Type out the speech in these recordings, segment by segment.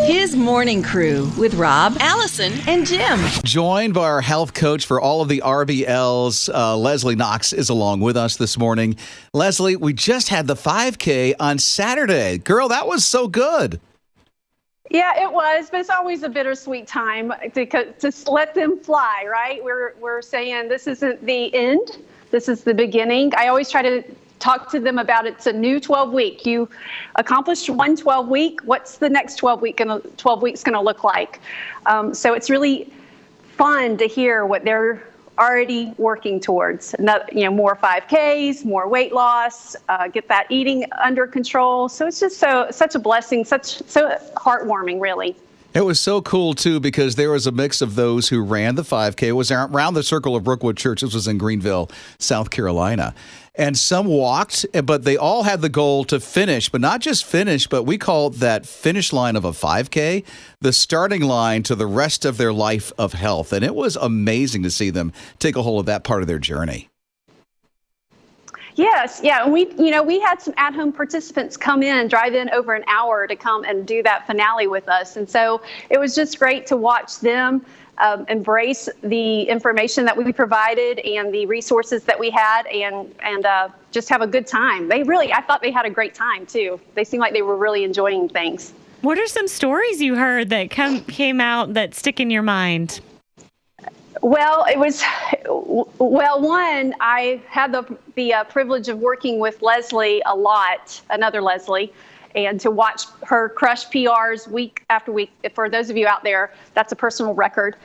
His morning crew with Rob, Allison, and Jim. Joined by our health coach for all of the RBLs, Leslie Knox is along with us this morning. Leslie, we just had the 5K on Saturday. Girl, that was so good. Yeah, it was, but it's always a bittersweet time to let them fly, right? We're saying this isn't the end. This is the beginning. I always try to talk to them about it's a new 12-week. You accomplished one 12-week. What's the next 12 weeks going to look like? So it's really fun to hear what they're already working towards. More 5Ks, more weight loss, get that eating under control. So it's just such a blessing, so heartwarming, really. It was so cool, too, because there was a mix of those who ran the 5K. It was around the Circle of Brookwood Church. This was in Greenville, South Carolina. And some walked, but they all had the goal to finish, but not just finish, but we call that finish line of a 5K the starting line to the rest of their life of health. And it was amazing to see them take a hold of that part of their journey. Yes, yeah, and we had some at-home participants drive in over an hour to come and do that finale with us, and so it was just great to watch them embrace the information that we provided and the resources that we had, and just have a good time. I thought they had a great time too. They seemed like they were really enjoying things. What are some stories you heard that came out that stick in your mind? Well, one, I had the privilege of working with Leslie a lot, another Leslie, and to watch her crush PRs week after week. For those of you out there, that's a personal record.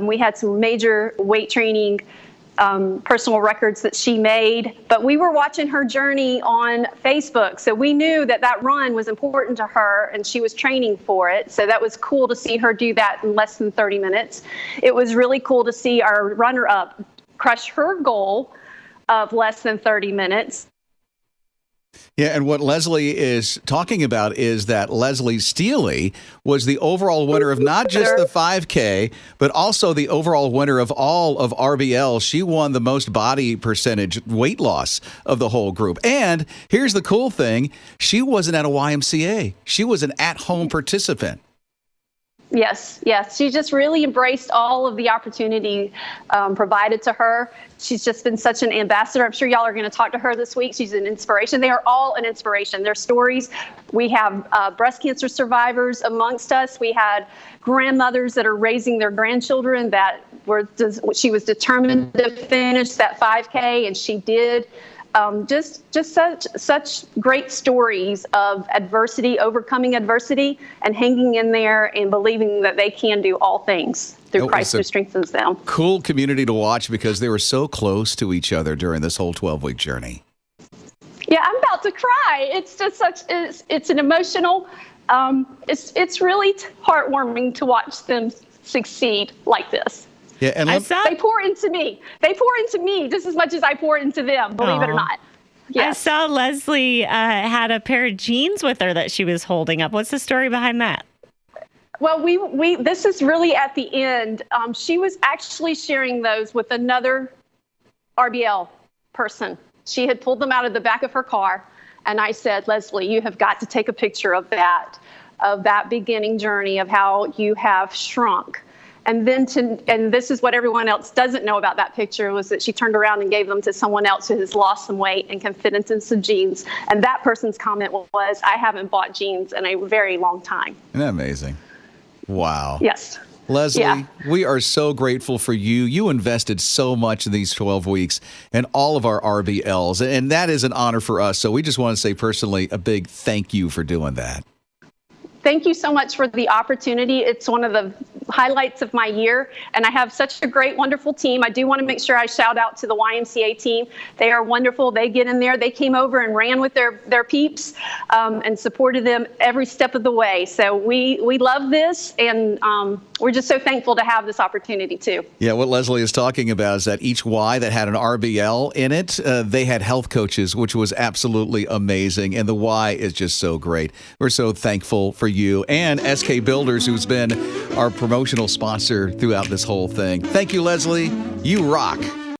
We had some major weight training personal records that she made, but we were watching her journey on Facebook. So we knew that run was important to her and she was training for it. So that was cool to see her do that in less than 30 minutes. It was really cool to see our runner-up crush her goal of less than 30 minutes. Yeah, and what Leslie is talking about is that Leslie Steele was the overall winner of not just the 5K, but also the overall winner of all of RBL. She won the most body percentage weight loss of the whole group. And here's the cool thing. She wasn't at a YMCA. She was an at-home participant. Yes. She just really embraced all of the opportunity provided to her. She's just been such an ambassador. I'm sure y'all are going to talk to her this week. She's an inspiration. They are all an inspiration. Their stories. We have breast cancer survivors amongst us. We had grandmothers that are raising their grandchildren she was determined to finish that 5K, and she did. Just such great stories of adversity, overcoming adversity, and hanging in there and believing that they can do all things through Christ who strengthens them. Cool community to watch because they were so close to each other during this whole 12-week journey. Yeah, I'm about to cry. It's just it's an emotional, it's really heartwarming to watch them succeed like this. Yeah, and they pour into me. They pour into me just as much as I pour into them, believe it or not. Yes. I saw Leslie had a pair of jeans with her that she was holding up. What's the story behind that? Well, this is really at the end. She was actually sharing those with another RBL person. She had pulled them out of the back of her car, and I said, Leslie, you have got to take a picture of that beginning journey of how you have shrunk. And this is what everyone else doesn't know about that picture, was that she turned around and gave them to someone else who has lost some weight and can fit into some jeans. And that person's comment was, I haven't bought jeans in a very long time. Isn't that amazing? Wow. Yes. Leslie, we are so grateful for you. You invested so much in these 12 weeks and all of our RBLs, and that is an honor for us. So we just want to say personally a big thank you for doing that. Thank you so much for the opportunity. It's one of the highlights of my year, and I have such a great, wonderful team. I do want to make sure I shout out to the YMCA team. They are wonderful. They get in there. They came over and ran with their peeps and supported them every step of the way. So we love this, and we're just so thankful to have this opportunity too. Yeah, what Leslie is talking about is that each Y that had an RBL in it, they had health coaches, which was absolutely amazing, and the Y is just so great. We're so thankful for you and SK Builders, who's been our promotional sponsor throughout this whole thing. Thank you, Leslie. You rock.